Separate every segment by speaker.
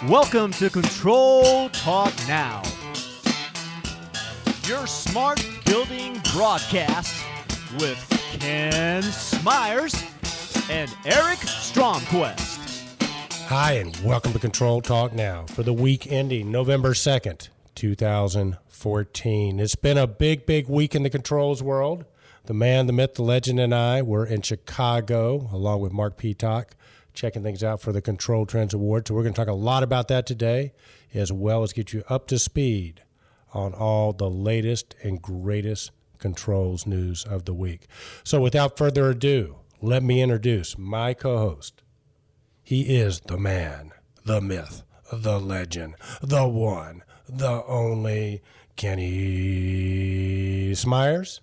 Speaker 1: Welcome to Control Talk Now, your smart building broadcast with Ken Smyers and Eric Stromquist.
Speaker 2: Hi, and welcome to Control Talk Now for the week ending November 2nd, 2014. It's been a big week in the controls world. The man, the myth, the legend, and I were in Chicago along with Mark Peacock, checking things out for the Control Trends Award. So we're going to talk a lot about that today, as well as get you up to speed on all the latest and greatest controls news of the week. So without further ado, let me introduce my co-host. He is the man, the myth, the legend, the one, the only Kenny Smyers,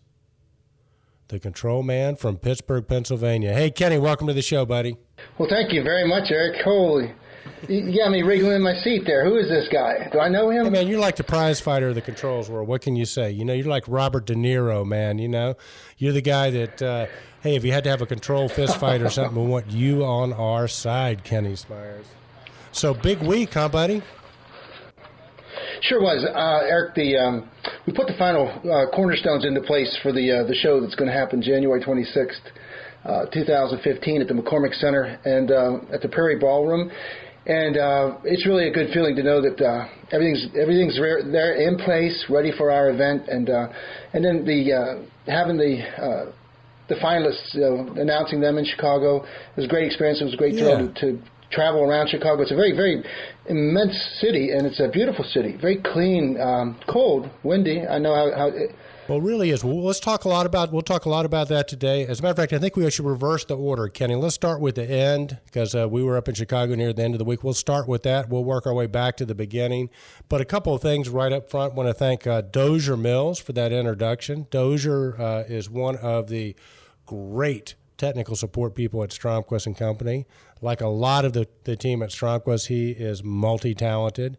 Speaker 2: the control man from Pittsburgh, Pennsylvania. Hey, Kenny, welcome to the show, buddy.
Speaker 3: Well, thank you very much, Eric. Holy, you got me wriggling in my seat there. Who is this guy? Do I know him?
Speaker 2: Hey, man, you're like the prize fighter of the controls world. What can you say? You know, you're like Robert De Niro, man. You know, you're the guy that, hey, if you had to have a control fist fight or something, we want you on our side, Kenny Smyers. So big week, huh, buddy?
Speaker 3: Sure was, Eric. We put the final cornerstones into place for the show that's going to happen January 26th. 2015 at the McCormick Center and at the Prairie Ballroom, and it's really a good feeling to know that everything's there in place, ready for our event, and then having the finalists, announcing them in Chicago. It was a great experience. It was a great thrill to travel around Chicago. It's a very immense city, and it's a beautiful city. Very clean, cold, windy. I know how
Speaker 2: Well, it really is. We'll talk a lot about that today. As a matter of fact, I think we should reverse the order, Kenny. Let's start with the end because we were up in Chicago near the end of the week. We'll start with that. We'll work our way back to the beginning. But a couple of things right up front. I want to thank Dozier Mills for that introduction. Dozier is one of the great technical support people at Stromquist and Company. Like a lot of the team at Stromquist, he is multi-talented.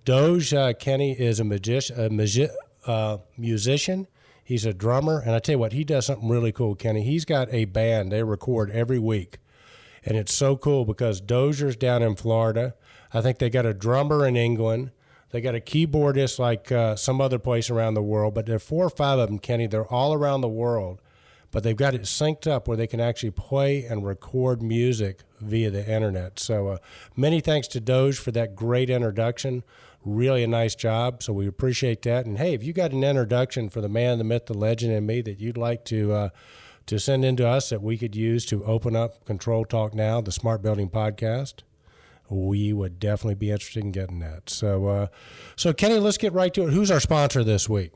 Speaker 2: Doge, Kenny, is a musician. He's a drummer, and I tell you what, he does something really cool, Kenny. He's got a band they record every week, and it's so cool because Dozier's down in Florida. I think they got a drummer in England. They got a keyboardist like some other place around the world, but there are 4 or 5 of them, Kenny. They're all around the world, but they've got it synced up where they can actually play and record music via the internet. So many thanks to Doge for that great introduction. Really a nice job, so we appreciate that. And hey, if you got an introduction for the man, the myth, the legend, and me that you'd like to send in to us that we could use to open up Control Talk Now, the Smart Building Podcast, we would definitely be interested in getting that. So Kenny, let's get right to it. Who's our sponsor this week?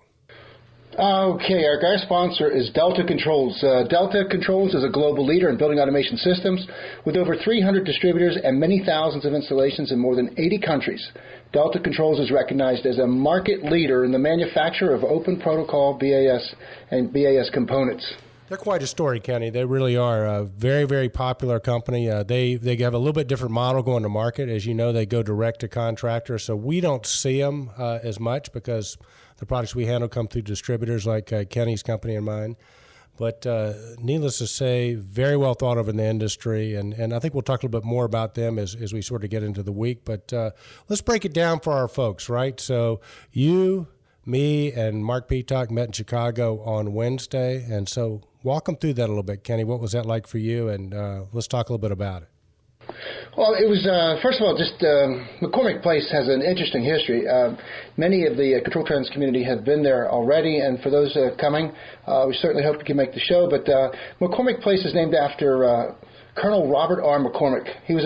Speaker 3: Okay, Eric, our sponsor is Delta Controls. Delta Controls is a global leader in building automation systems with over 300 distributors and many thousands of installations in more than 80 countries. Delta Controls is recognized as a market leader in the manufacture of open protocol BAS and BAS components.
Speaker 2: They're quite a story, Kenny. They really are a very popular company. They have a little bit different model going to market. As you know, they go direct to contractor, so we don't see them as much because the products we handle come through distributors like Kenny's company and mine. But needless to say, very well thought of in the industry, and I think we'll talk a little bit more about them as we sort of get into the week. But let's break it down for our folks, right? So you, me, and Mark Peacock met in Chicago on Wednesday, and so walk them through that a little bit, Kenny. What was that like for you? And let's talk a little bit about it.
Speaker 3: Well, it was, first of all, just McCormick Place has an interesting history. Many of the Control Trends community have been there already, and for those coming, we certainly hope you can make the show. But McCormick Place is named after Colonel Robert R. McCormick. He was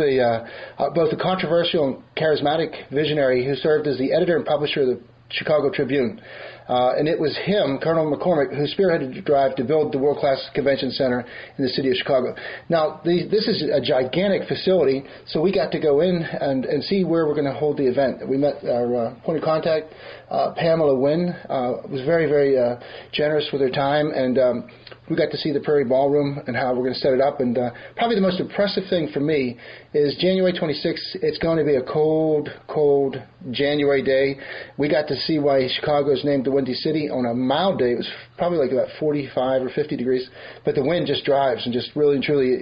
Speaker 3: both a controversial and charismatic visionary who served as the editor and publisher of the Chicago Tribune. And it was him, Colonel McCormick, who spearheaded the drive to build the world-class convention center in the city of Chicago. Now, this is a gigantic facility, so we got to go in and see where we're going to hold the event. We met our point of contact, Pamela Wynn, was very generous with her time, and we got to see the Prairie Ballroom and how we're going to set it up. And probably the most impressive thing for me is January 26th. It's going to be a cold January day. We got to see why Chicago is named the windy city. On a mild day, it was probably like about 45 or 50 degrees, but the wind just drives and just really and truly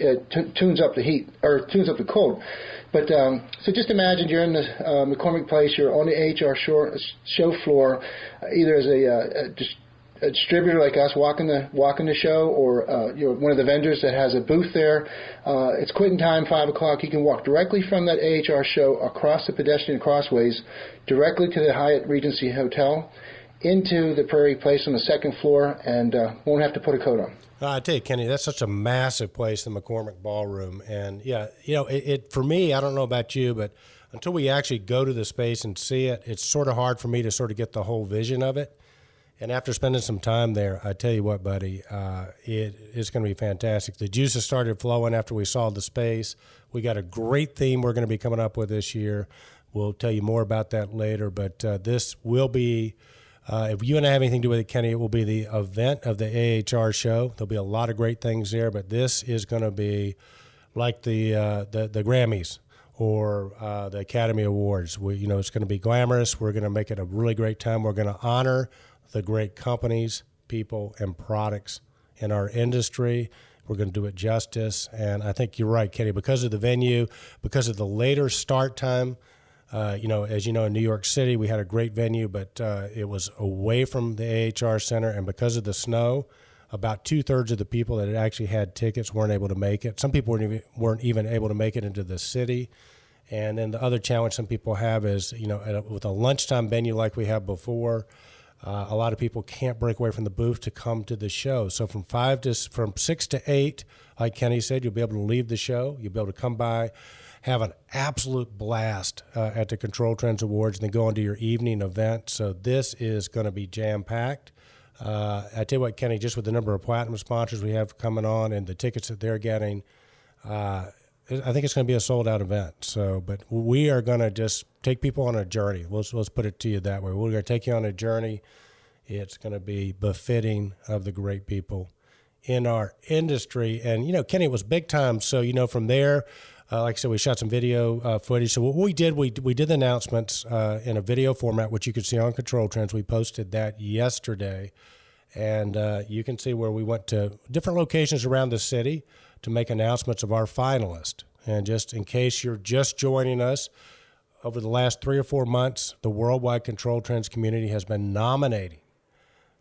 Speaker 3: tunes up the heat, or tunes up the cold. But so just imagine you're in the McCormick Place, you're on the HR show floor, either as a distributor like us walking the show, or you're one of the vendors that has a booth there. It's quitting time, 5 o'clock. You can walk directly from that AHR show across the pedestrian crossways directly to the Hyatt Regency Hotel, into the Prairie Place on the second floor, and won't have to put a coat on.
Speaker 2: I tell you, Kenny, that's such a massive place, the McCormick Ballroom. And, yeah, it for me, I don't know about you, but until we actually go to the space and see it, it's sort of hard for me to sort of get the whole vision of it. And after spending some time there, I tell you what, buddy, it is going to be fantastic. The juices started flowing after we saw the space. We got a great theme we're going to be coming up with this year. We'll tell you more about that later, but this will be... if you and I have anything to do with it, Kenny, it will be the event of the AHR show. There'll be a lot of great things there, but this is going to be like the Grammys or the Academy Awards. It's going to be glamorous. We're going to make it a really great time. We're going to honor the great companies, people, and products in our industry. We're going to do it justice, and I think you're right, Kenny, because of the venue, because of the later start time. As you know, in New York City, we had a great venue, but it was away from the AHR Center, and because of the snow, about 2/3 of the people that had actually had tickets weren't able to make it. Some people weren't even able to make it into the city. And then the other challenge some people have is, with a lunchtime venue like we have before, a lot of people can't break away from the booth to come to the show. So from 6 to 8, like Kenny said, you'll be able to leave the show. You'll be able to come by, have an absolute blast at the Control Trends Awards, and then go into your evening event. So this is going to be jam-packed. I tell you what, Kenny, just with the number of platinum sponsors we have coming on and the tickets that they're getting, I think it's going to be a sold-out event. So, but we are going to just take people on a journey. Let's put it to you that way. We're going to take you on a journey. It's going to be befitting of the great people in our industry. And, Kenny, it was big time. So, from there, like I said, we shot some video footage. So what we did the announcements in a video format, which you could see on Control Trends. We posted that yesterday. And you can see where we went to different locations around the city to make announcements of our finalists. And just in case you're just joining us, over the last 3 or 4 months, the worldwide Control Trends community has been nominating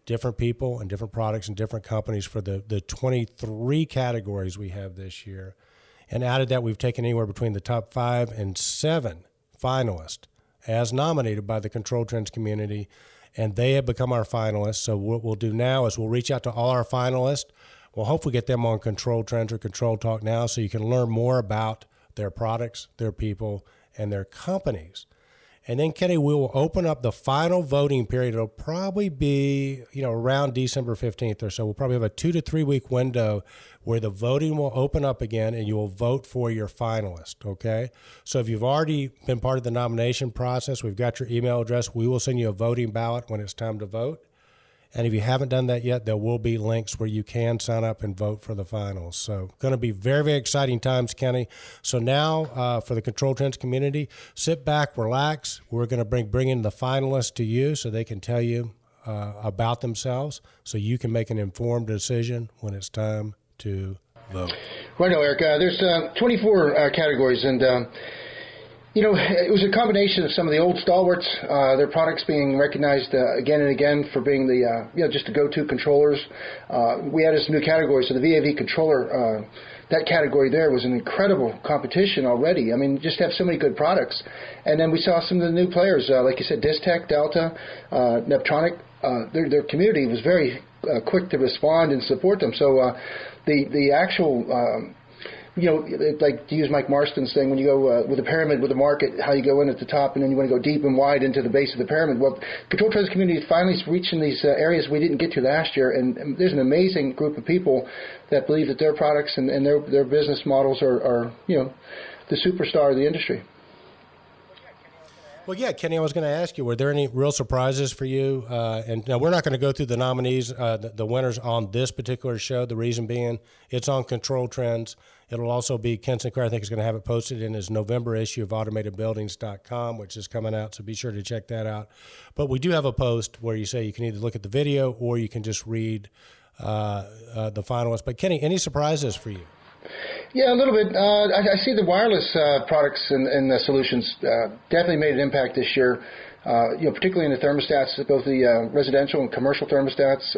Speaker 2: different people and different products and different companies for the 23 categories we have this year. And out of that, we've taken anywhere between the top 5 and 7 finalists as nominated by the Control Trends community, and they have become our finalists. So what we'll do now is we'll reach out to all our finalists. We'll hopefully get them on Control Trends or Control Talk now so you can learn more about their products, their people, and their companies. And then, Kenny, we will open up the final voting period. It'll probably be, around December 15th or so. We'll probably have a 2 to 3 week window where the voting will open up again and you will vote for your finalist, okay? So if you've already been part of the nomination process, we've got your email address. We will send you a voting ballot when it's time to vote. And if you haven't done that yet, there will be links where you can sign up and vote for the finals. So going to be very, very exciting times, Kenny. So now for the Control Trends community, sit back, relax. We're going to bring in the finalists to you so they can tell you about themselves so you can make an informed decision when it's time to vote.
Speaker 3: Right now, Eric, there's 24 categories, and it was a combination of some of the old stalwarts, their products being recognized again and again for being the, just the go-to controllers. We added some new categories. So the VAV controller, that category there was an incredible competition already. I mean, just have so many good products. And then we saw some of the new players, like you said, Distech, Delta, Neptronic. Their community was very quick to respond and support them. So the actual... like to use Mike Marston's thing, when you go with a pyramid with a market, how you go in at the top and then you want to go deep and wide into the base of the pyramid. Well, Control Trends community is finally reaching these areas we didn't get to last year, and there's an amazing group of people that believe that their products and their business models are the superstar of the industry.
Speaker 2: Well, yeah, Kenny, I was going to ask you, were there any real surprises for you? And now we're not going to go through the nominees, the winners on this particular show. The reason being, it's on Control Trends. It'll also be, Ken Sinclair, I think, is going to have it posted in his November issue of AutomatedBuildings.com, which is coming out, so be sure to check that out. But we do have a post where you say you can either look at the video or you can just read the finalists. But, Kenny, any surprises for you?
Speaker 3: Yeah, a little bit. I see the wireless products and the solutions definitely made an impact this year. Particularly in the thermostats, both the residential and commercial thermostats,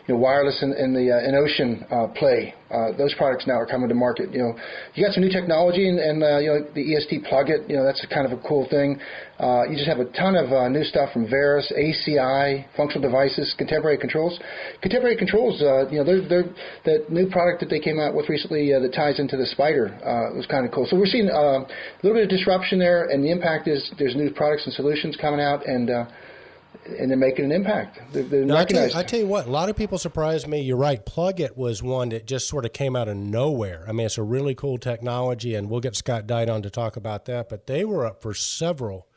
Speaker 3: wireless and the in-ocean play. Those products now are coming to market. You got some new technology, and the EST plug-it. That's kind of a cool thing. You just have a ton of new stuff from Veris, ACI, functional devices, Contemporary Controls. Contemporary Controls, they're that new product that they came out with recently that ties into the Spider. Was kind of cool. So we're seeing a little bit of disruption there, and the impact is there's new products and solutions coming out, and they're making an impact. They're
Speaker 2: now,
Speaker 3: recognized.
Speaker 2: I tell you what, a lot of people surprised me. You're right. Plug-it was one that just sort of came out of nowhere. I mean, it's a really cool technology, and we'll get Scott Dyke on to talk about that. But they were up for several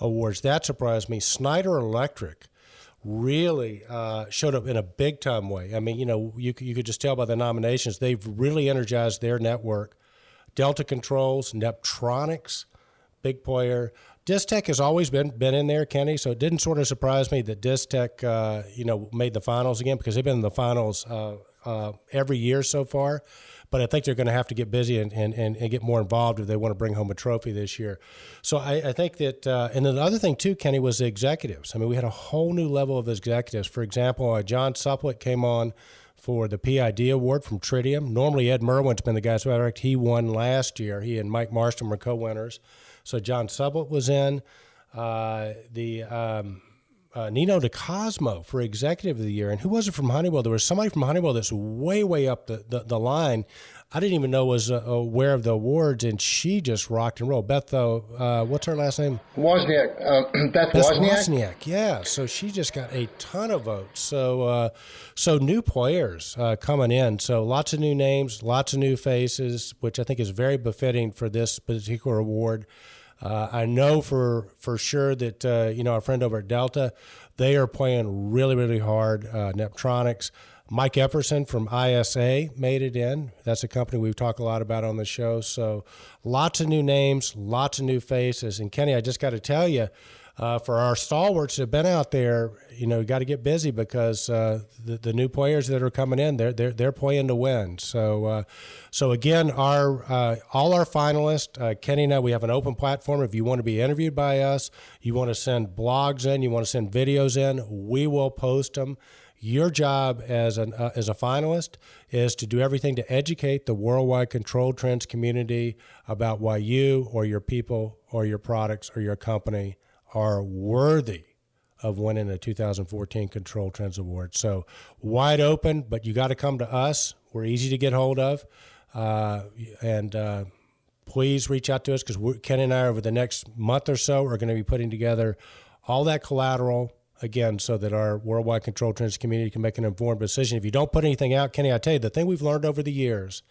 Speaker 2: awards. That surprised me. Snyder Electric really showed up in a big-time way. I mean, you could just tell by the nominations. They've really energized their network. Delta Controls, Neptronics, big player. Distech has always been in there, Kenny, so it didn't sort of surprise me that Distech, made the finals again, because they've been in the finals every year so far. But I think they're going to have to get busy and get more involved if they want to bring home a trophy this year. So I think that, and then the other thing too, Kenny, was the executives. I mean, we had a whole new level of executives. For example, John Supplick came on for the PID award from Tritium. Normally, Ed Merwin's been the guy, so he won last year. He and Mike Marston were co-winners. So John Supplick was in. Nino De Cosmo for Executive of the Year. And who was it from Honeywell? There was somebody from Honeywell that's way up the line. I didn't even know was aware of the awards, and she just rocked and rolled. Beth, what's her last name?
Speaker 3: Wozniak. Beth
Speaker 2: Wozniak, yeah. So she just got a ton of votes. So new players coming in. So lots of new names, lots of new faces, which I think is very befitting for this particular award. I know for sure that, our friend over at Delta, they are playing really, really hard. Neptronics. Mike Epperson from ISA made it in. That's a company we've talked a lot about on the show. So lots of new names, lots of new faces. And Kenny, I just got to tell you, for our stalwarts that have been out there, got to get busy because the new players that are coming in, they're playing to win. So again, all our finalists, Kenny and I, we have an open platform. If you want to be interviewed by us, you want to send blogs in, you want to send videos in, we will post them. Your job as a finalist is to do everything to educate the worldwide Control Trends community about why you or your people or your products or your company are worthy of winning a 2014 Control Trends Award. So wide open, but you got to come to us. We're easy to get hold of. And please reach out to us, because Ken and I, over the next month or so, are going to be putting together all that collateral, again, so that our worldwide Control Trends community can make an informed decision. If you don't put anything out, Kenny, I tell you, the thing we've learned over the years,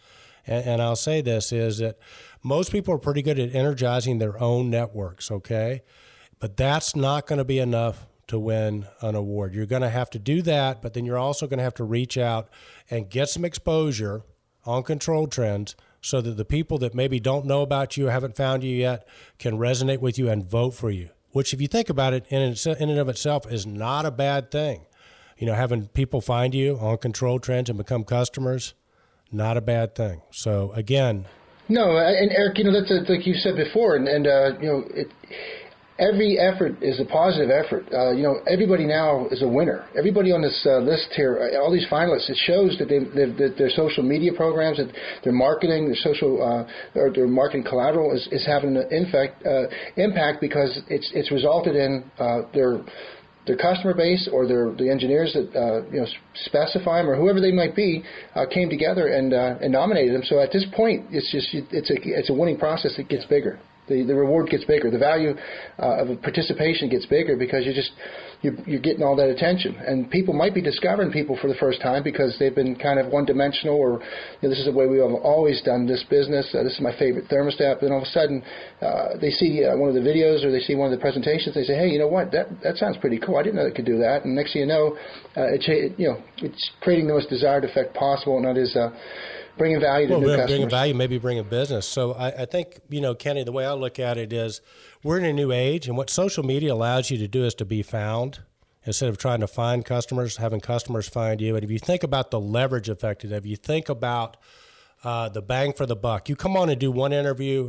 Speaker 2: and I'll say this, is that most people are pretty good at energizing their own networks, okay? But that's not going to be enough to win an award. You're going to have to do that, but then you're also going to have to reach out and get some exposure on Control Trends so that the people that maybe don't know about you or haven't found you yet can resonate with you and vote for you, which, if you think about it, in and of itself is not a bad thing. Having people find you on Control Trends and become customers, not a bad thing. So, again.
Speaker 3: No, and Eric, that's like you said before, every effort is a positive effort. Everybody now is a winner. Everybody on this list here, all these finalists, it shows that their social media programs, that their marketing, their social or their marketing collateral is having an impact, because it's resulted in their customer base or the engineers that specify them, or whoever they might be, came together and nominated them. So at this point, it's a winning process that gets bigger. The reward gets bigger. The value of a participation gets bigger because you're getting all that attention. And people might be discovering people for the first time because they've been kind of one-dimensional, or this is the way we have always done this business. This is my favorite thermostat. Then all of a sudden, they see one of the videos or they see one of the presentations. They say, "Hey, you know what? That sounds pretty cool. I didn't know it could do that." And next thing you know, it's creating the most desired effect possible, and that is bringing value to new customers.
Speaker 2: Bringing value, maybe bringing business. So I think, Kenny, the way I look at it is we're in a new age, and what social media allows you to do is to be found instead of trying to find customers, having customers find you. And if you think about the leverage effect of it, if you think about the bang for the buck, you come on and do one interview,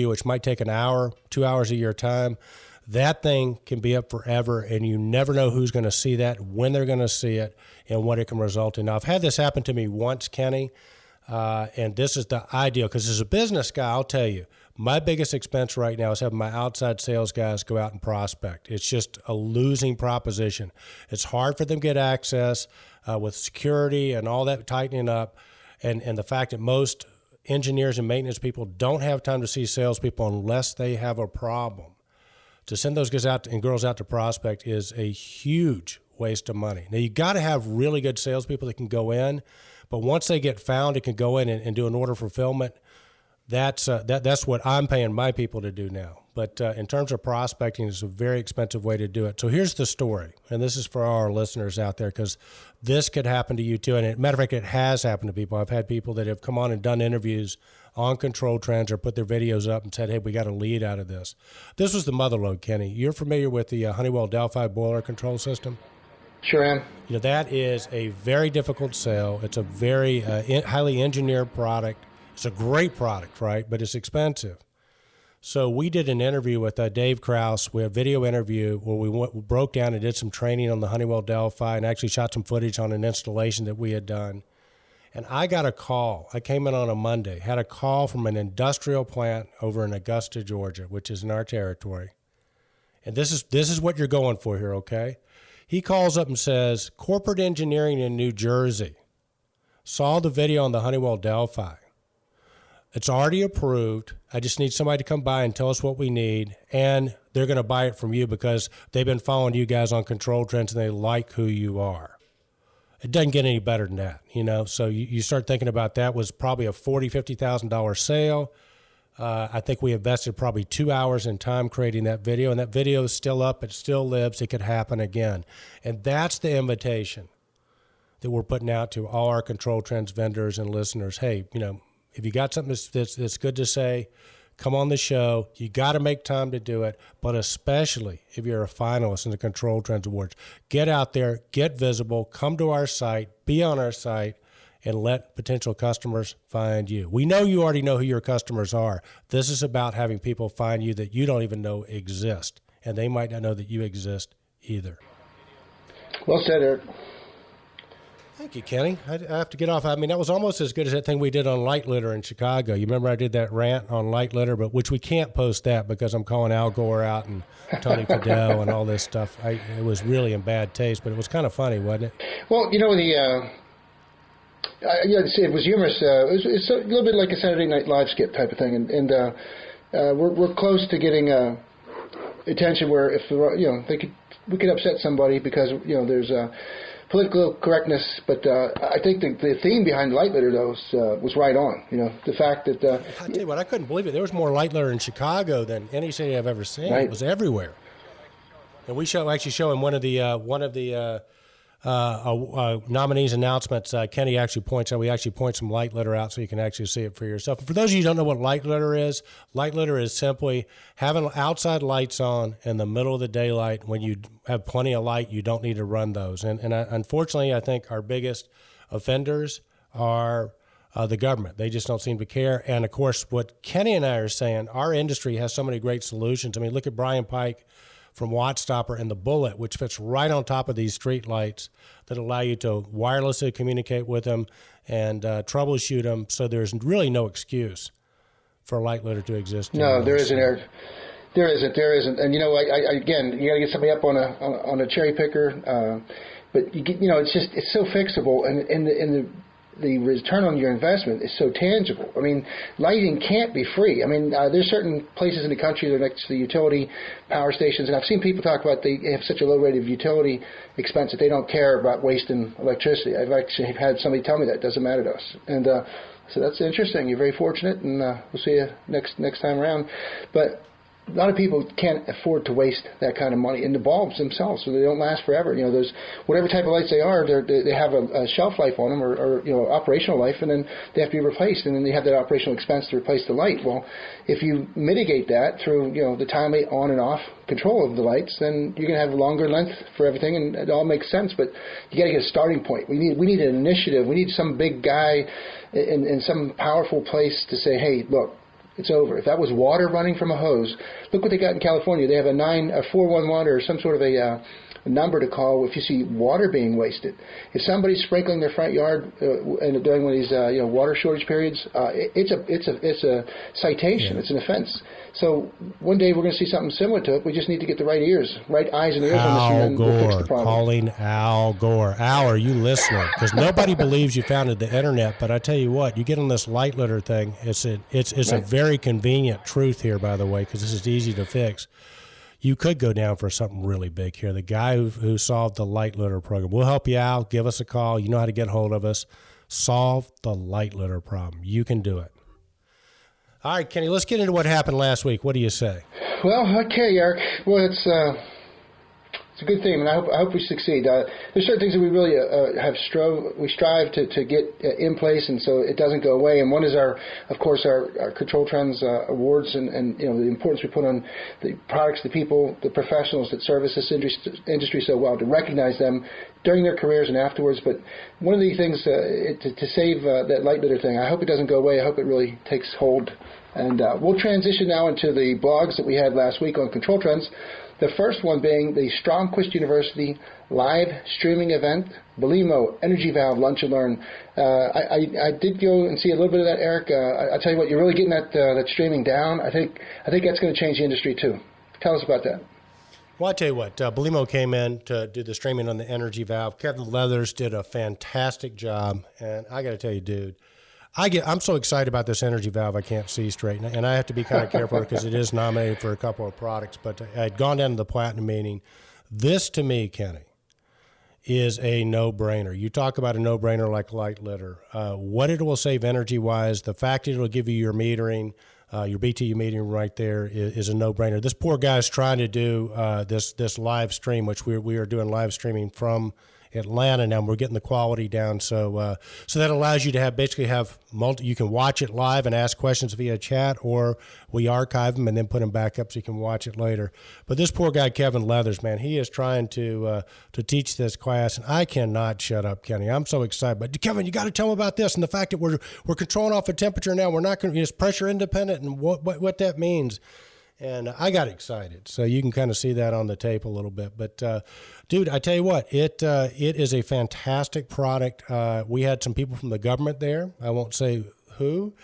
Speaker 2: which might take an hour, 2 hours of your time. That thing can be up forever, and you never know who's going to see that, when they're going to see it, and what it can result in. Now, I've had this happen to me once, Kenny, and this is the ideal, because as a business guy, I'll tell you, my biggest expense right now is having my outside sales guys go out and prospect. It's just a losing proposition. It's hard for them to get access with security and all that tightening up, and the fact that most engineers and maintenance people don't have time to see salespeople unless they have a problem. To send those guys out and girls out to prospect is a huge waste of money. Now, you got to have really good salespeople that can go in, but once they get found, it can go in and do an order fulfillment. That's what I'm paying my people to do now. But in terms of prospecting, it's a very expensive way to do it. So here's the story, and this is for our listeners out there, because this could happen to you too. And matter of fact, it has happened to people. I've had people that have come on and done interviews on Control Trends or put their videos up and said, "Hey, we got a lead out of this." This was the motherlode, Kenny. You're familiar with the Honeywell Delphi boiler control system?
Speaker 3: Sure am.
Speaker 2: That is a very difficult sell. It's a very highly engineered product. It's a great product, right? But it's expensive. So we did an interview with Dave Krause. We had a video interview where we broke down and did some training on the Honeywell Delphi and actually shot some footage on an installation that we had done. And I got a call. I came in on a Monday, had a call from an industrial plant over in Augusta, Georgia, which is in our territory. And this is what you're going for here, okay? He calls up and says, "Corporate engineering in New Jersey saw the video on the Honeywell Delphi. It's already approved. I just need somebody to come by and tell us what we need, and they're going to buy it from you because they've been following you guys on Control Trends and they like who you are." It doesn't get any better than that, So you start thinking about that was probably a $40,000, $50,000 sale. I think we invested probably 2 hours in time creating that video, and that video is still up. It still lives. It could happen again. And that's the invitation that we're putting out to all our Control Trends vendors and listeners. Hey, if you got something that's good to say, come on the show. You got to make time to do it, but especially if you're a finalist in the Control Trends Awards, get out there, get visible, come to our site, be on our site, and let potential customers find you. We know you already know who your customers are. This is about having people find you that you don't even know exist, and they might not know that you exist either.
Speaker 3: Well said, Eric.
Speaker 2: Thank you, Kenny. I have to get off. I mean, that was almost as good as that thing we did on light litter in Chicago. You remember I did that rant on light litter, but which we can't post that because I'm calling Al Gore out and Tony Fadell and all this stuff. It was really in bad taste, but it was kind of funny, wasn't it?
Speaker 3: Well, it was humorous. It's a little bit like a Saturday Night Live skit type of thing, and we're close to getting attention where if we could upset somebody because there's political correctness, but I think the theme behind light litter though was right on. The fact that
Speaker 2: I tell you what, I couldn't believe it. There was more light litter in Chicago than any city I've ever seen.
Speaker 3: Right.
Speaker 2: It was everywhere. And we actually show in one of the nominees' announcements, Kenny actually points out, we actually point some light litter out so you can actually see it for yourself. For those of you who don't know what light litter is simply having outside lights on in the middle of the daylight. When you have plenty of light, you don't need to run those. And unfortunately, I think our biggest offenders are the government. They just don't seem to care. And, of course, what Kenny and I are saying, our industry has so many great solutions. I mean, look at Brian Pike from WattStopper and the Bullet, which fits right on top of these street lights that allow you to wirelessly communicate with them and troubleshoot them. So there's really no excuse for light litter to exist.
Speaker 3: No, there isn't, Eric. There isn't. And again, you got to get somebody up on a cherry picker. But it's so fixable, and the return on your investment is so tangible. I mean, lighting can't be free. I mean, there's certain places in the country that are next to the utility power stations, and I've seen people talk about they have such a low rate of utility expense that they don't care about wasting electricity. I've actually had somebody tell me that it doesn't matter to us. And so that's interesting. You're very fortunate, and we'll see you next time around. But a lot of people can't afford to waste that kind of money in the bulbs themselves, so they don't last forever. You know, those whatever type of lights they are, they have a shelf life on them, or you know, operational life, and then they have to be replaced, and then they have that operational expense to replace the light. Well, if you mitigate that through, you know, the timely on and off control of the lights, then you're going to have a longer length for everything, and it all makes sense. But you got to get a starting point. We need an initiative. We need some big guy in some powerful place to say, hey, look, it's over. If that was water running from a hose, look what they got in California. They have a 411 or some sort of a number to call if you see water being wasted. If somebody's sprinkling their front yard during one of these water shortage periods, it's a citation. Yeah. It's an offense. So one day we're going to see something similar to it. We just need to get the right eyes and ears on this, and then we'll fix the problem.
Speaker 2: Calling Al Gore. Al, are you listening? Because nobody believes you founded the internet, but I tell you what, you get on this light litter thing. It's right. A very convenient truth here, by the way, because this is easy to fix. You could go down for something really big here. The guy who solved the light litter program. We'll help you out. Give us a call. You know how to get hold of us. Solve the light litter problem. You can do it. All right, Kenny, let's get into what happened last week. What do you say?
Speaker 3: Well, okay, Eric. Well, it's a good theme, and I hope we succeed. There's certain things that we really we strive to get in place, and so it doesn't go away. And one is our Control Trends awards, and you know, the importance we put on the products, the people, the professionals that service this industry so well, to recognize them during their careers and afterwards. But one of the things to save that light litter thing, I hope it doesn't go away. I hope it really takes hold. And we'll transition now into the blogs that we had last week on Control Trends. The first one being the Stromquist University live streaming event, Belimo Energy Valve Lunch and Learn. I did go and see a little bit of that, Eric. I'll tell you what, you're really getting that streaming down. I think that's going to change the industry too. Tell us about that.
Speaker 2: Well, I tell you what, Belimo came in to do the streaming on the Energy Valve. Kevin Leathers did a fantastic job, and I got to tell you, dude, I'm so excited about this Energy Valve I can't see straight, and I have to be kind of careful because it is nominated for a couple of products, but I'd gone down to the Platinum meeting. This, to me, Kenny, is a no-brainer. You talk about a no-brainer like light litter. What it will save energy-wise, the fact that it will give you your metering, your BTU metering right there is a no-brainer. This poor guy's trying to do this live stream, which we are doing live streaming from Atlanta now, and we're getting the quality down, so that allows you to have you can watch it live and ask questions via chat, or we archive them and then put them back up so you can watch it later. But this poor guy Kevin Leathers, man, he is trying to teach this class, and I cannot shut up, Kenny. I'm so excited. But Kevin, you got to tell him about this and the fact that we're controlling off a temperature now. We're not going to, it's pressure independent, and what that means. And I got excited, so you can kind of see that on the tape a little bit. But, dude, I tell you what, it is a fantastic product. We had some people from the government there. I won't say who,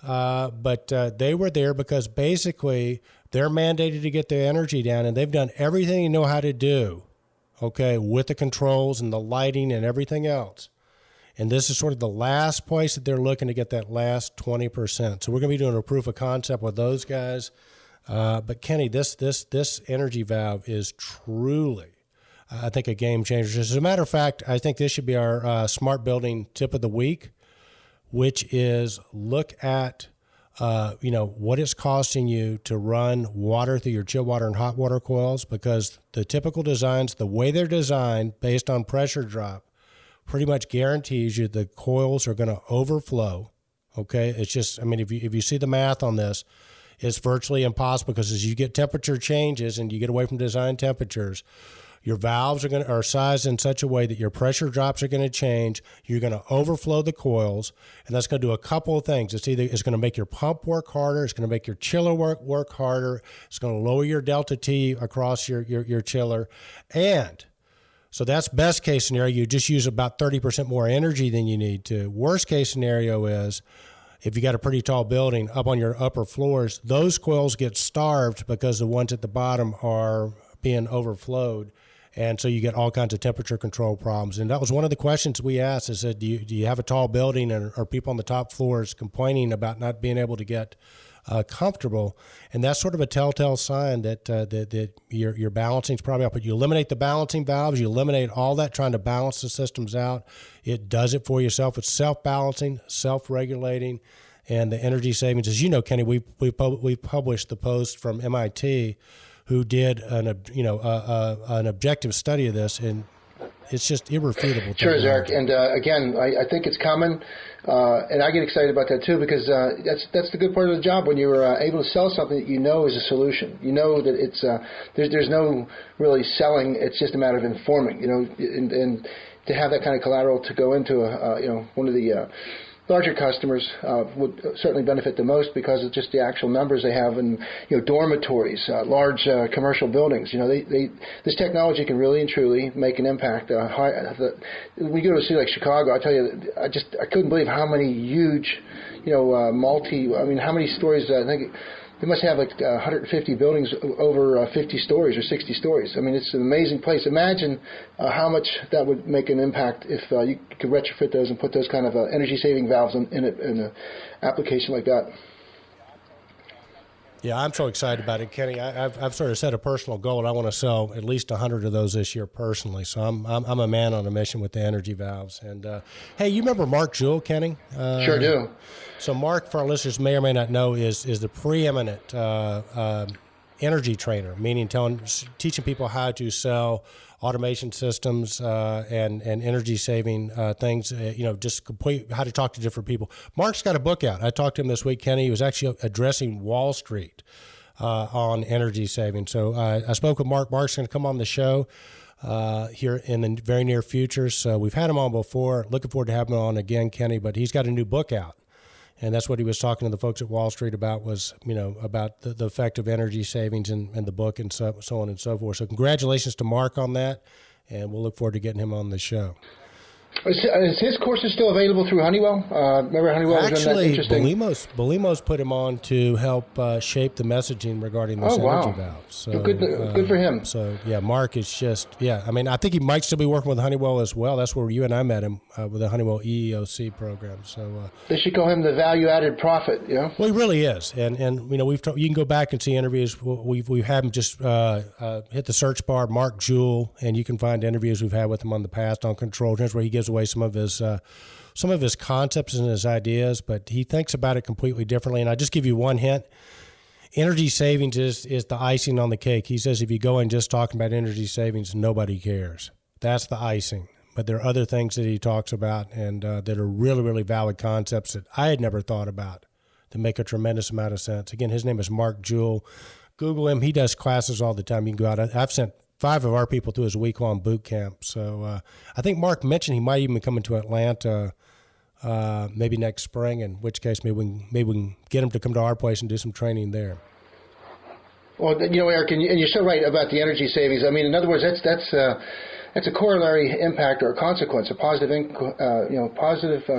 Speaker 2: but they were there because basically they're mandated to get their energy down, and they've done everything they know how to do, okay, with the controls and the lighting and everything else. And this is sort of the last place that they're looking to get that last 20%. So we're going to be doing a proof of concept with those guys. But Kenny, this Energy Valve is truly, I think, a game changer. As a matter of fact, I think this should be our smart building tip of the week, which is look at what it's costing you to run water through your chill water and hot water coils, because the typical designs, the way they're designed based on pressure drop, pretty much guarantees you the coils are going to overflow. Okay, it's just, I mean, if you see the math on this, it's virtually impossible, because as you get temperature changes and you get away from design temperatures, your valves are sized in such a way that your pressure drops are going to change. You're going to overflow the coils, and that's going to do a couple of things. It's going to make your pump work harder. It's going to make your chiller work harder. It's going to lower your delta T across your chiller, and so that's best case scenario. You just use about 30% more energy than you need to. Worst case scenario is, if you got a pretty tall building, up on your upper floors, those coils get starved because the ones at the bottom are being overflowed. And so you get all kinds of temperature control problems. And that was one of the questions we asked is that do you have a tall building, and are people on the top floors complaining about not being able to get comfortable? And that's sort of a telltale sign that your balancing is probably up. But you eliminate the balancing valves, you eliminate all that trying to balance the systems out. It does it for yourself. It's self-balancing, self-regulating, and the energy savings. As you know, Kenny, we published the post from MIT, who did an objective study of this, and it's just irrefutable.
Speaker 3: Sure is, Eric. And again, I think it's common, and I get excited about that too, because that's the good part of the job, when you're able to sell something that you know is a solution. You know that it's there's no really selling; it's just a matter of informing. And to have that kind of collateral to go into one of the larger customers would certainly benefit the most, because of just the actual numbers they have in dormitories, large commercial buildings. This technology can really and truly make an impact. When you go to a city like Chicago, I tell you, I couldn't believe how many huge, how many stories. I think they must have like 150 buildings over 50 stories or 60 stories. I mean, it's an amazing place. Imagine how much that would make an impact if you could retrofit those and put those kind of energy-saving valves in an application like that.
Speaker 2: Yeah, I'm so excited about it, Kenny. I've sort of set a personal goal. I want to sell at least 100 of those this year personally. So I'm a man on a mission with the energy valves. And hey, you remember Mark Jewell, Kenny?
Speaker 3: Sure do.
Speaker 2: So Mark, for our listeners, may or may not know, is the preeminent energy trainer, meaning teaching people how to sell automation systems and energy saving things. Just complete how to talk to different people. Mark's got a book out. I talked to him this week, Kenny. He was actually addressing Wall Street on energy saving. So I spoke with Mark. Mark's going to come on the show here in the very near future. So we've had him on before. Looking forward to having him on again, Kenny. But he's got a new book out. And that's what he was talking to the folks at Wall Street about, was, about the effect of energy savings in the book and so on and so forth. So congratulations to Mark on that, and we'll look forward to getting him on the show.
Speaker 3: Is his courses still available through Honeywell? Remember Honeywell was done that interesting?
Speaker 2: Belimo's put him on to help shape the messaging regarding this energy valve. So
Speaker 3: good for him.
Speaker 2: So yeah, Mark is just I think he might still be working with Honeywell as well. That's where you and I met him with the Honeywell EEOC program. So
Speaker 3: they should call him the value-added prophet.
Speaker 2: Well, he really is, and you can go back and see interviews. We've had him just hit the search bar, Mark Jewell, and you can find interviews we've had with him on the past on Control Trends, where he gives away some of his concepts and his ideas, but he thinks about it completely differently. And I just give you one hint: energy savings is the icing on the cake. He says if you go in just talking about energy savings, nobody cares. That's the icing. But there are other things that he talks about and that are really, really valid concepts that I had never thought about that make a tremendous amount of sense. Again, his name is Mark Jewell. Google him. He does classes all the time. You can go out. I've sent 5 of our people through his week-long boot camp. So I think Mark mentioned he might even be coming to Atlanta maybe next spring, in which case maybe we can get him to come to our place and do some training there.
Speaker 3: Well, Eric, and you're so right about the energy savings. I mean, in other words, that's a corollary impact or consequence, a positive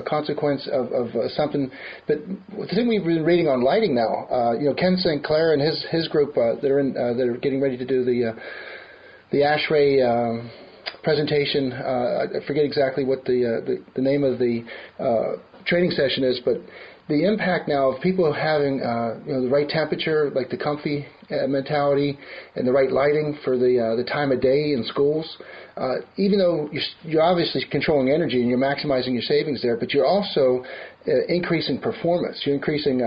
Speaker 3: consequence of something. But the thing we've been reading on lighting now, Ken St. Clair and his group that are getting ready to do the ASHRAE presentation. I forget exactly what the name of the training session is, but the impact now of people having the right temperature, like the comfy mentality, and the right lighting for the time of day in schools. Even though you're obviously controlling energy and you're maximizing your savings there, but you're also increasing performance. You're increasing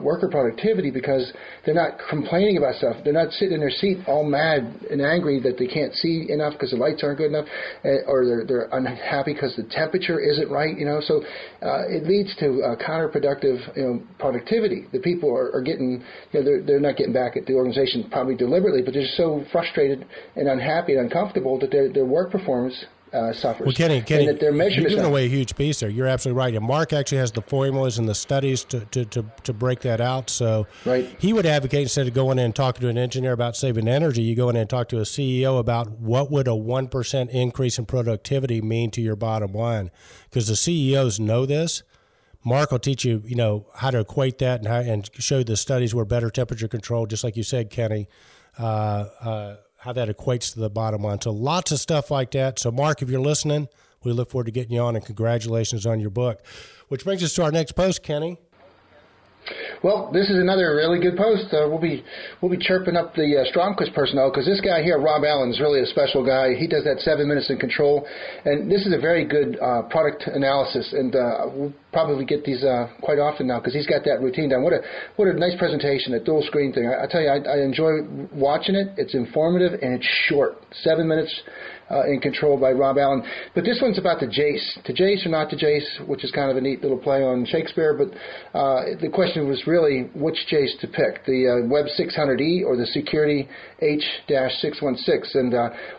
Speaker 3: worker productivity because they're not complaining about stuff. They're not sitting in their seat all mad and angry that they can't see enough because the lights aren't good enough, or they're unhappy because the temperature isn't right. So it leads to counterproductive productivity. The people are getting, they're not getting back at the organization probably deliberately, but they're just so frustrated and unhappy and uncomfortable that their work performance suffers.
Speaker 2: Well, Kenny,
Speaker 3: and that their
Speaker 2: you're giving away a huge piece there. You're absolutely right. And Mark actually has the formulas and the studies to break that out. So
Speaker 3: right.
Speaker 2: He would advocate, instead of going in and talking to an engineer about saving energy, you go in and talk to a CEO about what would a 1% increase in productivity mean to your bottom line. Because the CEOs know this. Mark will teach you, how to equate that and show you the studies where better temperature control, just like you said, Kenny, how that equates to the bottom line. So lots of stuff like that. So Mark, if you're listening, we look forward to getting you on, and congratulations on your book. Which brings us to our next post, Kenny.
Speaker 3: Well, this is another really good post. We'll be chirping up the Stromquist personnel, because this guy here, Rob Allen, is really a special guy. He does that 7 minutes in control, and this is a very good product analysis. And we'll probably get these quite often now, because he's got that routine down. What a nice presentation, that dual screen thing. I tell you, I enjoy watching it. It's informative and it's short. 7 minutes. In control by Rob Allen. But this one's about the Jace. To Jace or not to Jace, which is kind of a neat little play on Shakespeare. But the question was really which Jace to pick, the Web 600E or the Security H-616. And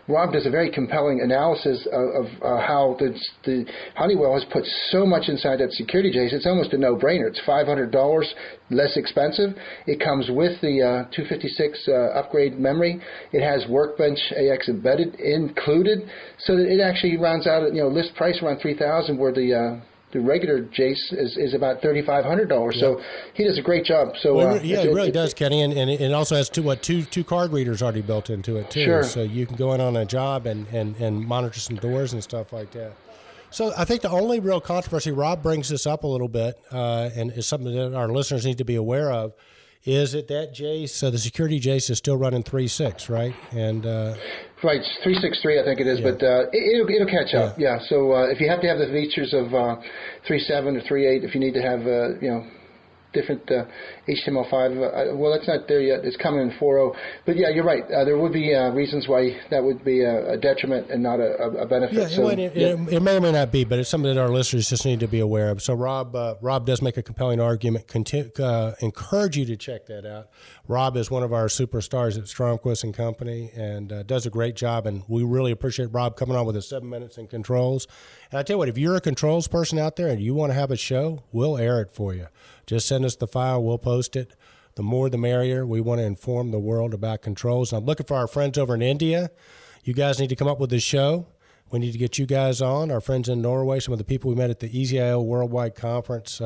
Speaker 3: Rob does a very compelling analysis of how the Honeywell has put so much inside that security Jace. It's almost a no-brainer. It's $500 less expensive. It comes with the 256 upgrade memory. It has Workbench AX embedded, included, so that it actually rounds out at list price around $3,000, where the regular Jace is about $3,500. Yep. So he does a great job. So
Speaker 2: he really does, Kenny, and it also has two card readers already built into it too.
Speaker 3: Sure.
Speaker 2: So you can go in on a job and monitor some doors and stuff like that. So I think the only real controversy, Rob brings this up a little bit, and is something that our listeners need to be aware of, is that Jace, the security Jace, is still running 3.6, right? And
Speaker 3: right, it's 3.6.3, I think it is, yeah. But it'll catch up. Yeah. So if you have to have the features of 3.7 or 3.8, if you need to have different HTML5. Well, that's not there yet. It's coming in 4.0. But yeah, you're right. There would be reasons why that would be a detriment and not a benefit.
Speaker 2: Yeah, so, it may or may not be, but it's something that our listeners just need to be aware of. So Rob does make a compelling argument. Encourage you to check that out. Rob is one of our superstars at Stromquist and Company, and does a great job. And we really appreciate Rob coming on with his 7 minutes in controls. And I tell you what, if you're a controls person out there and you want to have a show, we'll air it for you. Just send us the file. We'll post it. The more, the merrier. We want to inform the world about controls. And I'm looking for our friends over in India. You guys need to come up with a show. We need to get you guys on. Our friends in Norway, some of the people we met at the EasyIO Worldwide Conference.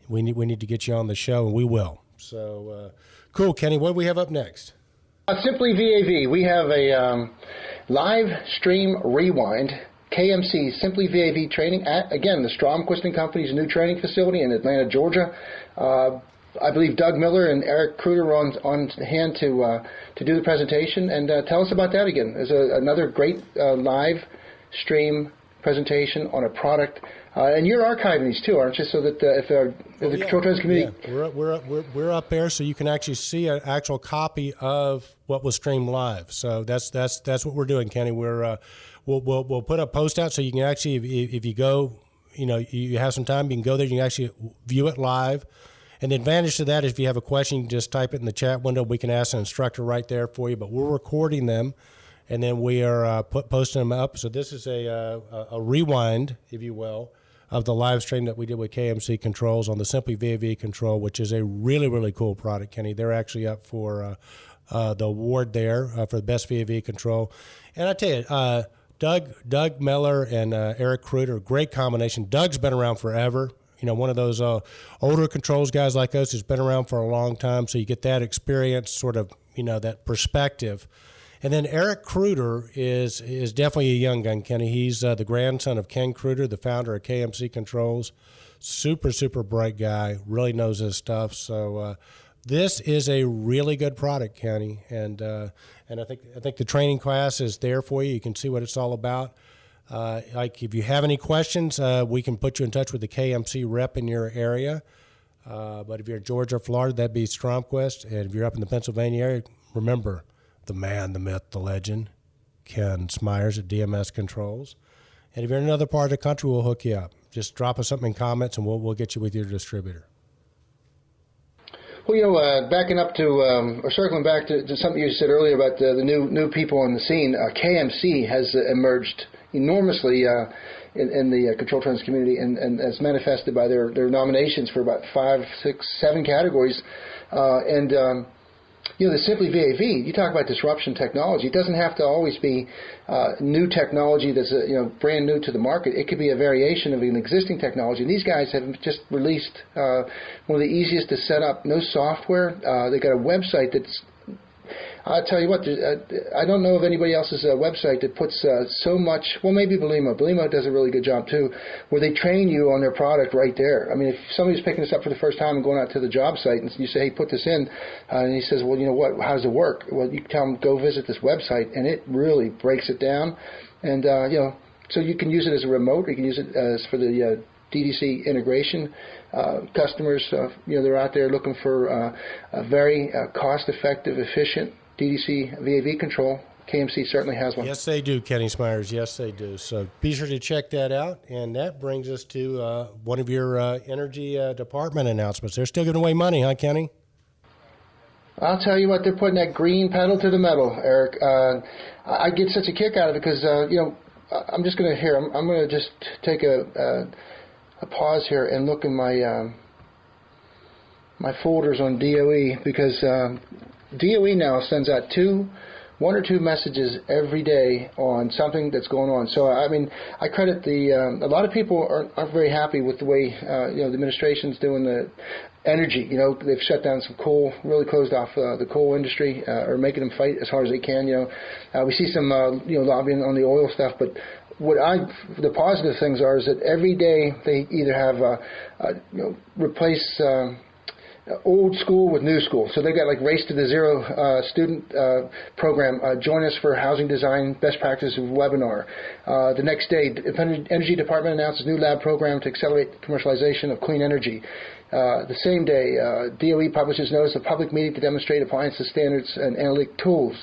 Speaker 2: We need to get you on the show, and we will. So, cool, Kenny. What do we have up next?
Speaker 3: Simply VAV. We have a live stream rewind. KMC, Simply VAV training at, again, the Stromquist and Company's new training facility in Atlanta, Georgia. I believe Doug Miller and Eric Kruder are on hand to do the presentation. And tell us about that again. There's another great live stream presentation on a product. And you're archiving these too, aren't you? So that if the Control Trends community...
Speaker 2: Yeah, we're up there, so you can actually see an actual copy of what was streamed live. So that's what we're doing, Kenny. We'll put a post out so you can actually, if you go, you have some time, you can go there, you can actually view it live. And the advantage to that is if you have a question, you can just type it in the chat window. We can ask an instructor right there for you. But we're recording them, and then we are posting them up. So this is a rewind, if you will, of the live stream that we did with KMC Controls on the Simply VAV control, which is a really, really cool product, Kenny. They're actually up for the award there for the best VAV control. And I tell you, Doug Miller and Eric Kruder, great combination. Doug's been around forever. One of those older controls guys like us who's been around for a long time, so you get that experience, sort of, that perspective. And then Eric Kruder is definitely a young gun, Kenny. He's the grandson of Ken Kruder, the founder of KMC Controls. Super, super bright guy, really knows his stuff. So this is a really good product, Kenny, and I think the training class is there for you. You can see what it's all about. If you have any questions, we can put you in touch with the KMC rep in your area. But if you're in Georgia or Florida, that'd be Stromquist. And if you're up in the Pennsylvania area, remember the man, the myth, the legend, Ken Smyers at DMS Controls. And if you're in another part of the country, we'll hook you up. Just drop us something in comments, and we'll get you with your distributor.
Speaker 3: Well, backing up to, or circling back to something you said earlier about the new people on the scene, KMC has emerged enormously in the Control Trends community, and as manifested by their nominations for about 5, 6, 7 categories. The Simply VAV, you talk about disruption technology. It doesn't have to always be new technology that's brand new to the market. It could be a variation of an existing technology. And these guys have just released one of the easiest to set up, no software. They've got a website that's, I'll tell you what, I don't know of anybody else's website that puts so much, well, maybe Belimo. Belimo does a really good job too, where they train you on their product right there. I mean, if somebody's picking this up for the first time and going out to the job site and you say, hey, put this in, and he says, well, you know what, how does it work? Well, you tell him, go visit this website, and it really breaks it down. And, so you can use it as a remote, or you can use it as for the DDC integration. Customers, they're out there looking for a very cost-effective, efficient DDC VAV control. KMC certainly has one.
Speaker 2: Yes, they do, Kenny Smyers. Yes, they do. So be sure to check that out. And that brings us to one of your energy department announcements. They're still giving away money, huh, Kenny?
Speaker 3: I'll tell you what, they're putting that green pedal to the metal, Eric. I get such a kick out of it because, I'm just going to I'm going to just take a pause here and look in my my folders on DOE, because DOE now sends out one or two messages every day on something that's going on. So, I mean, I credit a lot of people aren't very happy with the way, the administration's doing the energy. They've shut down some coal, really closed off the coal industry, or making them fight as hard as they can. We see some, lobbying on the oil stuff, but the positive things are is that every day they either have, replace, old school with new school. So they've got like Race to the Zero student program. Join us for housing design best practices webinar. The next day, the Energy Department announces new lab program to accelerate commercialization of clean energy. The same day, DOE publishes notice of public meeting to demonstrate appliances standards and analytic tools.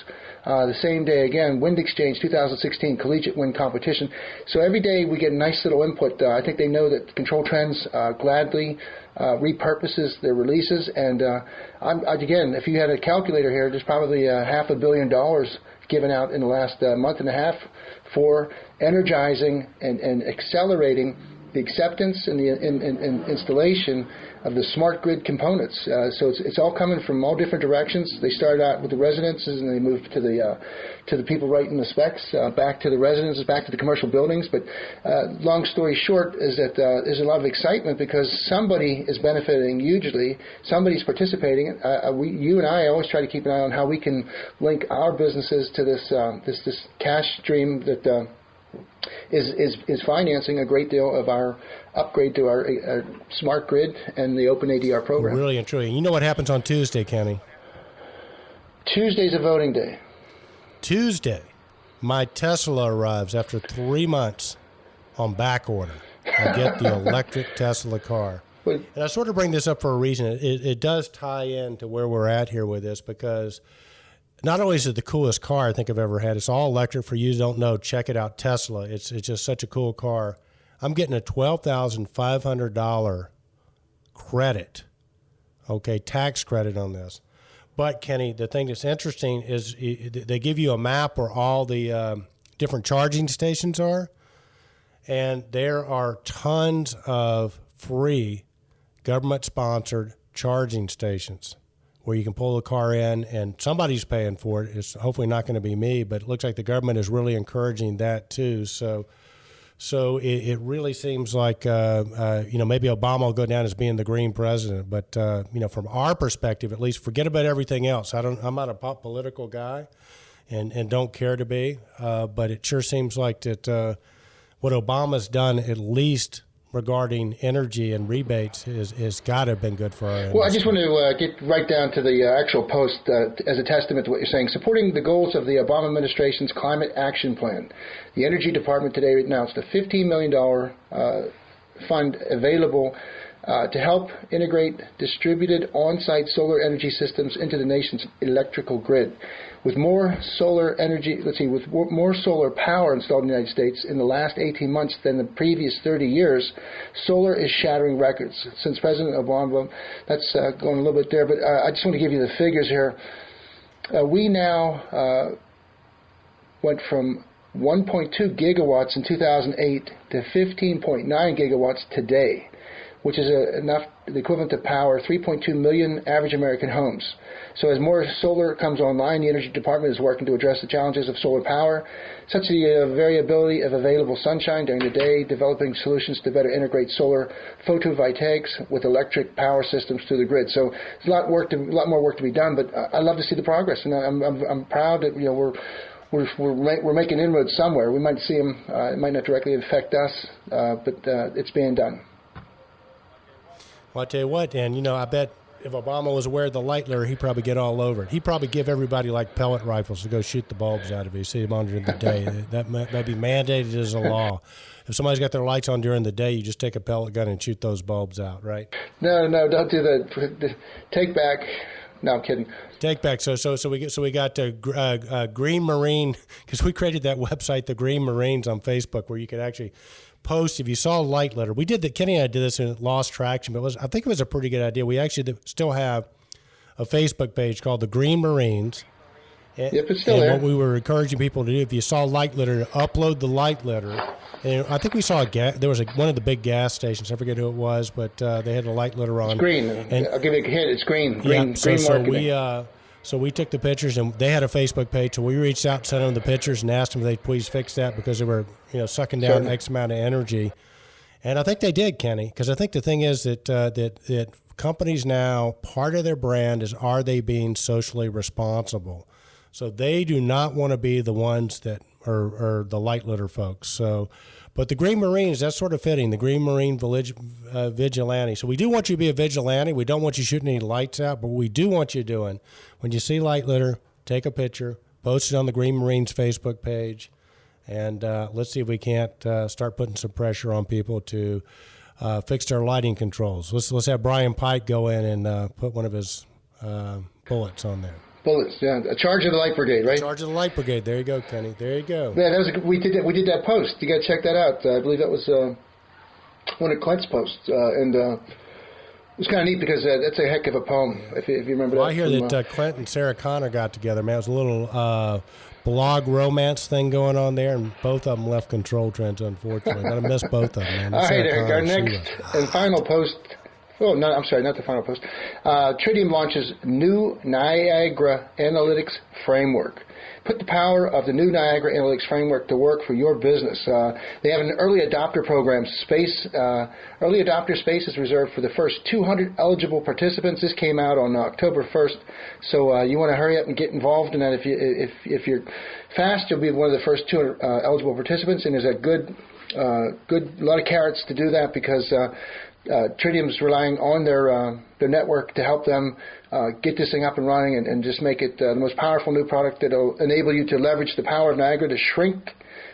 Speaker 3: The same day, again, Wind Exchange 2016 Collegiate Wind Competition. So every day we get a nice little input. I think they know that Control Trends gladly repurposes their releases. And again, if you had a calculator here, there's probably $500 million given out in the last month and a half for energizing and accelerating the acceptance and the installation of the smart grid components. So it's all coming from all different directions. They started out with the residences, and they moved to the people writing the specs, back to the residences, back to the commercial buildings. But long story short is that there's a lot of excitement because somebody is benefiting hugely. Somebody's participating. You and I always try to keep an eye on how we can link our businesses to this cash stream that is financing a great deal of our upgrade to our smart grid and the open ADR program.
Speaker 2: Really and truly. You know what happens on Tuesday, Kenny?
Speaker 3: Tuesday's a voting day.
Speaker 2: Tuesday, my Tesla arrives after 3 months on back order. I get the electric Tesla car. And I sort of bring this up for a reason. It does tie in to where we're at here with this, because not only is it the coolest car I think I've ever had, it's all electric. For you who don't know, check it out, Tesla. It's just such a cool car. I'm getting a $12,500 credit, tax credit on this. But, Kenny, the thing that's interesting is they give you a map where all the different charging stations are, and there are tons of free government-sponsored charging stations where you can pull the car in, and somebody's paying for it. It's hopefully not going to be me, but it looks like the government is really encouraging that too. So it really seems like, maybe Obama will go down as being the green president. But, from our perspective, at least, forget about everything else. I'm not a political guy and don't care to be. But it sure seems like that what Obama's done, at least regarding energy and rebates, has got to have been good for our industry.
Speaker 3: Well, I just want to get right down to the actual post as a testament to what you're saying. Supporting the goals of the Obama administration's Climate Action Plan, the Energy Department today announced a $15 million fund available to help integrate distributed on-site solar energy systems into the nation's electrical grid. With more solar power installed in the United States in the last 18 months than the previous 30 years, solar is shattering records. Since President Obama, that's going a little bit there, but I just want to give you the figures here. We now went from 1.2 gigawatts in 2008 to 15.9 gigawatts today. which is the equivalent to power 3.2 million average American homes. So as more solar comes online, the Energy Department is working to address the challenges of solar power, such as the variability of available sunshine during the day, developing solutions to better integrate solar photovoltaics with electric power systems to the grid. So there's a lot more work to be done, but I love to see the progress, and I'm proud that we're making inroads somewhere. We might see them. It might not directly affect us, but it's being done.
Speaker 2: Well, I tell you what, and I bet if Obama was aware of the light lure, he'd probably get all over it. He'd probably give everybody like pellet rifles to go shoot the bulbs out of it. You see them on during the day. That may be mandated as a law. If somebody's got their lights on during the day, you just take a pellet gun and shoot those bulbs out, right?
Speaker 3: No, don't do that. Take back. No, I'm kidding.
Speaker 2: Take back. So we got Green Marine, because we created that website, the Green Marines, on Facebook, where you could actually post if you saw light litter. We did that. Kenny and I did this and it lost traction, but I think it was a pretty good idea. We actually still have a Facebook page called the Green Marines.
Speaker 3: Yep, it's still there.
Speaker 2: What we were encouraging people to do, if you saw light litter, upload the light litter. And I think we saw there was one of the big gas stations. I forget who it was, but they had a light litter on.
Speaker 3: It's green. And I'll give you a hint. It's green. Green marketing.
Speaker 2: So we took the pictures, and they had a Facebook page. So we reached out, sent them the pictures, and asked them if they'd please fix that because they were, sucking down X amount of energy. And I think they did, Kenny, because I think the thing is that companies now, part of their brand is, are they being socially responsible? So they do not want to be the ones that are the light litter folks. So, but the Green Marines, that's sort of fitting, the Green Marine vigilante. So we do want you to be a vigilante. We don't want you shooting any lights out, but what we do want you doing, when you see light litter, take a picture, post it on the Green Marines Facebook page, and let's see if we can't start putting some pressure on people to fix their lighting controls. Let's have Brian Pike go in and put one of his bullets on there.
Speaker 3: Bullets, yeah. A charge of the Light Brigade, right?
Speaker 2: Charge of the Light Brigade. There you go, Kenny. There you go.
Speaker 3: Yeah, we did that post. You got to check that out. I believe that was one of Clint's posts, and it was kind of neat because that's a heck of a poem. If you remember that.
Speaker 2: I hear that Clint and Sarah Connor got together. Man, it was a little blog romance thing going on there, and both of them left Control Trends, unfortunately. But I miss both of them, man.
Speaker 3: All right, Eric. Our next and final post. Oh, no, I'm sorry, not the final post. Tritium launches new Niagara Analytics Framework. Put the power of the new Niagara Analytics Framework to work for your business. They have an early adopter program. Early adopter space is reserved for the first 200 eligible participants. This came out on October 1st, so you want to hurry up and get involved in that. If you're fast, you'll be one of the first 200 eligible participants, and there's a lot of carrots to do that because Tritium's relying on their network to help them get this thing up and running and just make it the most powerful new product that will enable you to leverage the power of Niagara to shrink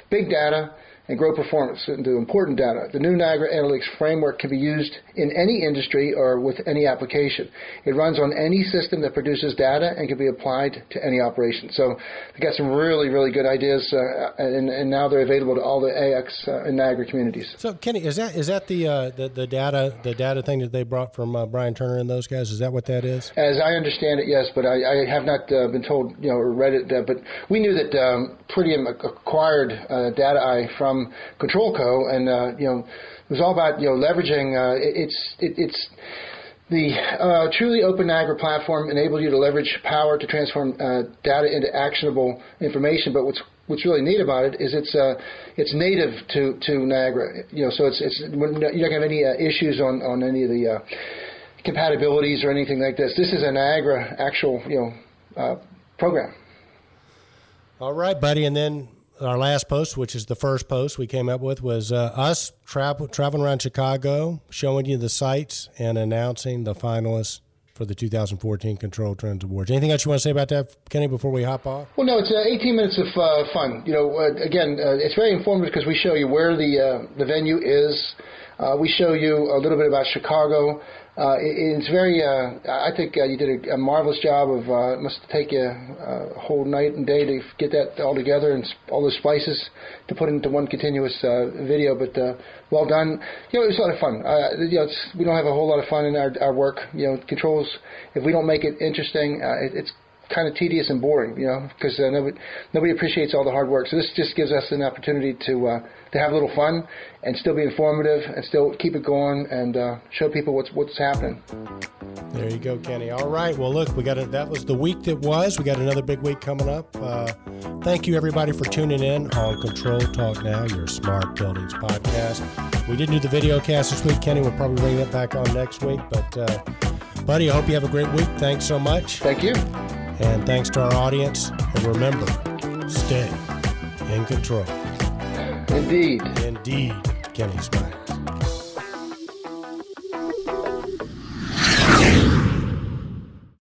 Speaker 3: big data and grow performance into important data. The new Niagara Analytics Framework can be used in any industry or with any application. It runs on any system that produces data and can be applied to any operation. So they got some really, really good ideas, and now they're available to all the AX and Niagara communities.
Speaker 2: So Kenny, is that the data thing that they brought from Brian Turner and those guys? Is that what that is? As
Speaker 3: I understand it, yes, but I have not been told, or read it. But we knew that Tritium acquired Data Eye from Control Co. and it was all about leveraging. It's the truly open Niagara platform enables you to leverage power to transform data into actionable information. But what's really neat about it is it's native to Niagara. So you're not going to have any issues on any of the compatibilities or anything like this. This is a Niagara actual program.
Speaker 2: All right, buddy, and then our last post, which is the first post we came up with, was us traveling around Chicago, showing you the sites and announcing the finalists for the 2014 Control Trends Awards. Anything else you want to say about that, Kenny, before we hop off?
Speaker 3: Well, no, it's 18 minutes of fun. Again, it's very informative because we show you where the venue is. We show you a little bit about Chicago. It's very, I think you did a marvelous job of, it must take you a whole night and day to get that all together and all those splices to put into one continuous video, but well done. It was a lot of fun. We don't have a whole lot of fun in our work. Controls, if we don't make it interesting, it's kind of tedious and boring, because nobody appreciates all the hard work. So this just gives us an opportunity to have a little fun and still be informative and still keep it going and show people what's happening.
Speaker 2: There you go, Kenny. All right. Well, look, that was the week that was. We got another big week coming up. Thank you, everybody, for tuning in on Control Talk Now, your smart buildings podcast. We didn't do the video cast this week, Kenny. We'll probably bring that back on next week. But, buddy, I hope you have a great week. Thanks so much.
Speaker 3: Thank you.
Speaker 2: And thanks to our audience. And remember, stay in control.
Speaker 3: Indeed.
Speaker 2: Indeed, Kenny Smyers.